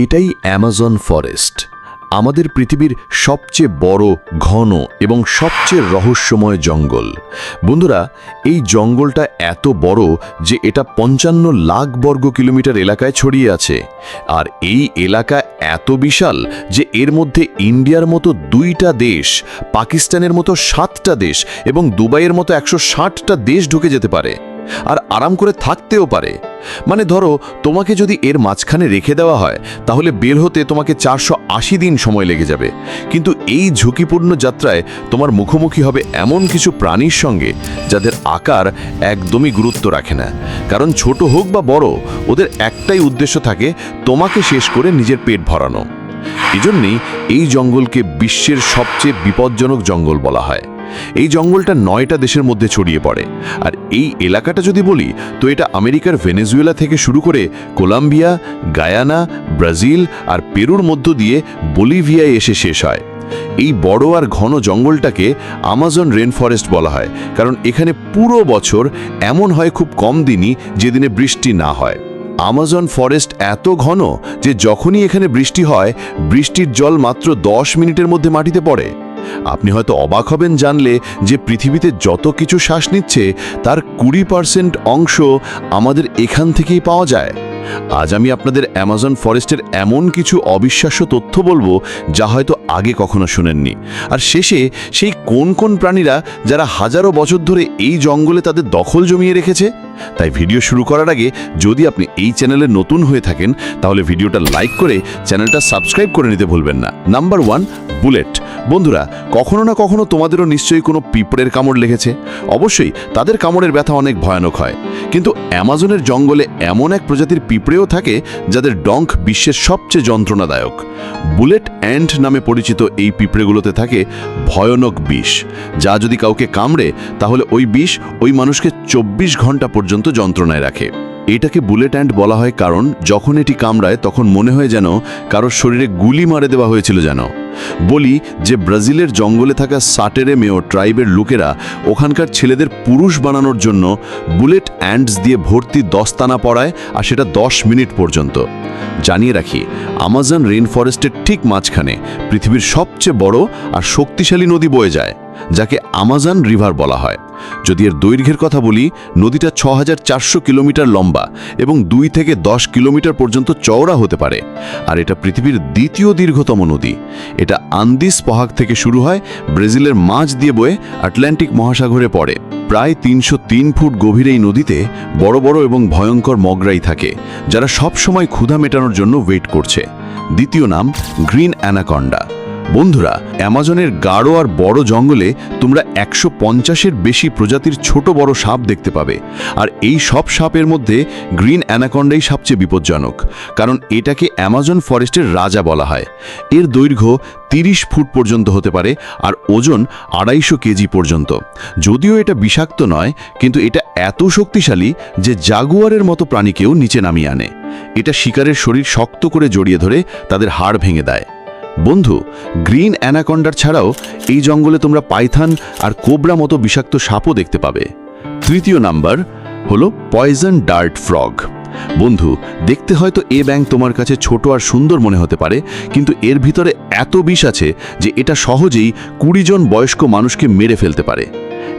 এটাই Amazon forest, আমাদের পৃথিবীর সবচেয়ে বড়, ঘন এবং সবচেয়ে রহস্যময় জঙ্গল। বন্ধুরা, এই জঙ্গলটা এত বড় যে এটা 55 লাখ বর্গ কিলোমিটার এলাকায় ছড়িয়ে আছে। আর এই এলাকা এত বিশাল যে এর মধ্যে ইন্ডিয়ার মতো 2টা দেশ, পাকিস্তানের মতো 7টা দেশ এবং দুবাইয়ের মতো 160টা দেশ ঢুকে যেতে পারে, আর আরাম করে থাকতেও পারে। মানে ধরো, তোমাকে যদি এর মাঝখানে রেখে দেওয়া হয় তাহলে বের হতে তোমাকে 480 দিন সময় লেগে যাবে। কিন্তু এই ঝুঁকিপূর্ণ যাত্রায় তোমার মুখোমুখি হবে এমন কিছু প্রাণীর সঙ্গে যাদের আকার একদমই গুরুত্ব রাখে না, কারণ ছোট হোক বা বড়, ওদের একটাই উদ্দেশ্য থাকে তোমাকে শেষ করে নিজের পেট ভরানো। এজন্যই এই জঙ্গলকে বিশ্বের সবচেয়ে বিপজ্জনক জঙ্গল বলা হয়। এই জঙ্গলটা 9টা দেশের মধ্যে ছড়িয়ে পড়ে। আর এই এলাকাটা যদি বলি তো এটা আমেরিকার ভেনেজুয়েলা থেকে শুরু করে কলম্বিয়া, গায়ানা, ব্রাজিল আর পেরুর মধ্য দিয়ে বলিভিয়ায় এসে শেষ হয়। এই বড় আর ঘন জঙ্গলটাকে আমাজন রেন ফরেস্ট বলা হয়, কারণ এখানে পুরো বছর এমন হয় খুব কম দিনই যেদিনে বৃষ্টি না হয়। আমাজন ফরেস্ট এত ঘন যে যখনই এখানে বৃষ্টি হয়, বৃষ্টির জল মাত্র 10 মিনিটের মধ্যে মাটিতে পড়ে। আপনি হয়তো অবাক হবেন জানলে যে পৃথিবীতে যত কিছু শ্বাস নিচ্ছে তার 20% অংশ আমাদের এখান থেকেই পাওয়া যায়। আজ আমি আপনাদের অ্যামাজন ফরেস্টের এমন কিছু অবিশ্বাস্য তথ্য বলবো যা হয়তো আগে কখনো শুনেননি। আর শেষে সেই কোন কোন প্রাণীরা যারা হাজারো বছর ধরে এই জঙ্গলে তাদের দখল জমিয়ে রেখেছে। তাই ভিডিও শুরু করার আগে যদি আপনি এই চ্যানেলে নতুন হয়ে থাকেন তাহলে ভিডিওটা লাইক করে চ্যানেলটা সাবস্ক্রাইব করে নিতে ভুলবেন না। Number 1, bullet. বন্ধুরা, কখনো না কখনো তোমাদেরও নিশ্চয়ই কোনো পিঁপড়ের কামড় লেগেছে। অবশ্যই তাদের কামড়ের ব্যথা অনেক ভয়ানক হয়, কিন্তু অ্যামাজনের জঙ্গলে এমন এক প্রজাতির পিঁপড়েও থাকে যাদের ডঙ্ক বিশ্বের সবচেয়ে যন্ত্রণাদায়ক। বুলেট অ্যান্ট নামে পরিচিত এই পিঁপড়েগুলোতে থাকে ভয়ানক বিষ, যা যদি কাউকে কামড়ে তাহলে ওই বিষ ওই মানুষকে 24 ঘন্টা পর্যন্ত যন্ত্রণায় রাখে। এটাকে বুলেট অ্যান্ট বলা হয় কারণ যখন এটি কামড়ায় তখন মনে হয় যেন কারোর শরীরে গুলি মারে দেওয়া হয়েছিল। যেন বলি যে ব্রাজিলের জঙ্গলে থাকা সাটেরে মেও ট্রাইবের লোকেরা ওখানকার ছেলেদের পুরুষ বানানোর জন্য বুলেট অ্যান্টস দিয়ে ভর্তি দস্তানা পরায়, আর সেটা 10 মিনিট পর্যন্ত। জানিয়ে রাখি, আমাজন রেন ফরেস্টের ঠিক মাঝখানে পৃথিবীর সবচেয়ে বড় আর শক্তিশালী নদী বয়ে যায়, যাকে আমাজন রিভার বলা হয়। যদি এর দৈর্ঘ্যের কথা বলি, নদীটা 6400 কিলোমিটার লম্বা এবং 2 থেকে 10 কিলোমিটার পর্যন্ত চওড়া হতে পারে। আর এটা পৃথিবীর দ্বিতীয় দীর্ঘতম নদী। এটা আন্দিস পহাগ থেকে শুরু হয়, ব্রাজিলের মাঝ দিয়ে বয়ে আটলান্টিক মহাসাগরে পড়ে। প্রায় 303 ফুট গভীর এই নদীতে বড় বড় এবং ভয়ঙ্কর মগরাই থাকে, যারা সব সময় ক্ষুধা মেটানোর জন্য ওয়েট করছে। দ্বিতীয় নাম গ্রিন অ্যানাকন্ডা। বন্ধুরা, অ্যামাজনের গাঢ় আর বড় জঙ্গলে তোমরা 150-এর বেশি প্রজাতির ছোট বড় সাপ দেখতে পাবে। আর এই সব সাপের মধ্যে গ্রিন অ্যানাকন্ডাই সবচেয়ে বিপজ্জনক, কারণ এটাকে অ্যামাজন ফরেস্টের রাজা বলা হয়। এর দৈর্ঘ্য 30 ফুট পর্যন্ত হতে পারে আর ওজন 250 কেজি পর্যন্ত। যদিও এটা বিষাক্ত নয়, কিন্তু এটা এত শক্তিশালী যে জাগুয়ারের মতো প্রাণীকেও নিচে নামিয়ে আনে। এটা শিকারের শরীর শক্ত করে জড়িয়ে ধরে তাদের হাড় ভেঙে দেয়। বন্ধু, গ্রিন অ্যানাকন্ডার ছাড়াও এই জঙ্গলে তোমরা পাইথন আর কোবরা মতো বিষাক্ত সাপও দেখতে পাবে। তৃতীয় নাম্বার হলো পয়জন ডার্ট ফ্রগ। বন্ধু, দেখতে হয়তো এ ব্যাঙ তোমার কাছে ছোট আর সুন্দর মনে হতে পারে, কিন্তু এর ভিতরে এত বিষ আছে যে এটা সহজেই 20 জন বয়স্ক মানুষকে মেরে ফেলতে পারে।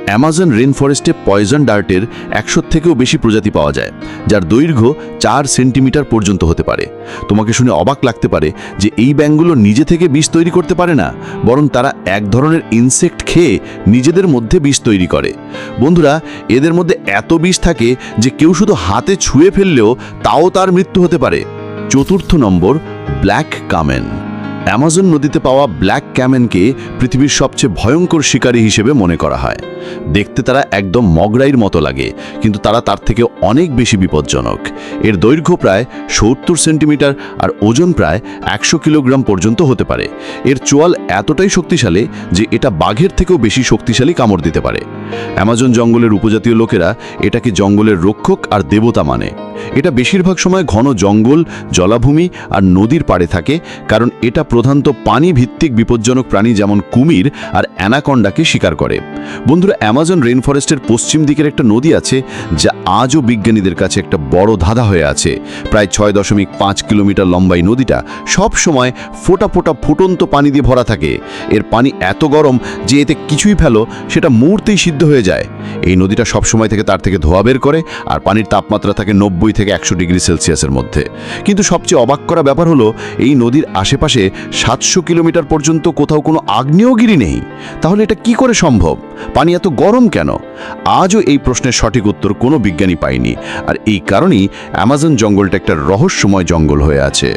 অ্যামাজন রেন ফরেস্টে পয়জন ডার্টের 100 থেকেও বেশি প্রজাতি পাওয়া যায়, যার দৈর্ঘ্য 4 সেন্টিমিটার পর্যন্ত হতে পারে। তোমাকে শুনে অবাক লাগতে পারে যে এই ব্যাঙগুলো নিজে থেকে বিষ তৈরি করতে পারে না, বরং তারা এক ধরনের ইনসেক্ট খেয়ে নিজেদের মধ্যে বিষ তৈরি করে। বন্ধুরা, এদের মধ্যে এত বিষ থাকে যে কেউ শুধু হাতে ছুঁয়ে ফেললেও তাও তার মৃত্যু হতে পারে। চতুর্থ নম্বর, ব্ল্যাক কামেন। অ্যামাজন নদীতে পাওয়া ব্ল্যাক ক্যামেনকে পৃথিবীর সবচেয়ে ভয়ঙ্কর শিকারী হিসেবে মনে করা হয়। দেখতে তারা একদম মগরাইয়ের মতো লাগে, কিন্তু তারা তার থেকে অনেক বেশি বিপজ্জনক। এর দৈর্ঘ্য প্রায় 70 সেন্টিমিটার আর ওজন প্রায় 100 কিলোগ্রাম পর্যন্ত হতে পারে। এর চোয়াল এতটাই শক্তিশালী যে এটা বাঘের থেকেও বেশি শক্তিশালী কামড় দিতে পারে। অ্যামাজন জঙ্গলের উপজাতীয় লোকেরা এটাকে জঙ্গলের রক্ষক আর দেবতা মানে। এটা বেশিরভাগ সময় ঘন জঙ্গল, জলাভূমি আর নদীর পাড়ে থাকে, কারণ এটা প্রধানত পানি ভিত্তিক বিপজ্জনক প্রাণী যেমন কুমির আর অ্যানাকন্ডাকে শিকার করে। বন্ধুরা, বন্ধুরা, অ্যামাজন রেইন ফরেস্টের পশ্চিম দিকের একটা নদী আছে যা আজও বিজ্ঞানীদের কাছে একটা বড় ধাঁধা হয়ে আছে। প্রায় 6.5 কিলোমিটার লম্বা এই নদীটা সব সময় ফোঁটা ফোঁটা ফুটন্ত পানি দিয়ে ভরা থাকে। এর পানি এত গরম যে এতে কিছুই ফেলো সেটা মুহূর্তেই সিদ্ধ হয়ে যায়। এই নদীটা সব সময় থেকে তার থেকে ধোঁয়া বের করে, আর পানির তাপমাত্রা থাকে 90 থেকে 100 ডিগ্রি সেলসিয়াসের মধ্যে। কিন্তু সবচেয়ে অবাক করা ব্যাপার হলো, এই নদীর আশেপাশে 700 কিলোমিটার পর্যন্ত কোথাও কোনো আগ্নেয়গিরি নেই। তাহলে এটা কি করে সম্ভব? পানি এত গরম কেন? আজও এই প্রশ্নের সঠিক উত্তর কোনো বিজ্ঞানী পায়নি। আর এই কারণেই অ্যামাজন জঙ্গলটা একটা রহস্যময় জঙ্গল হয়ে আছে।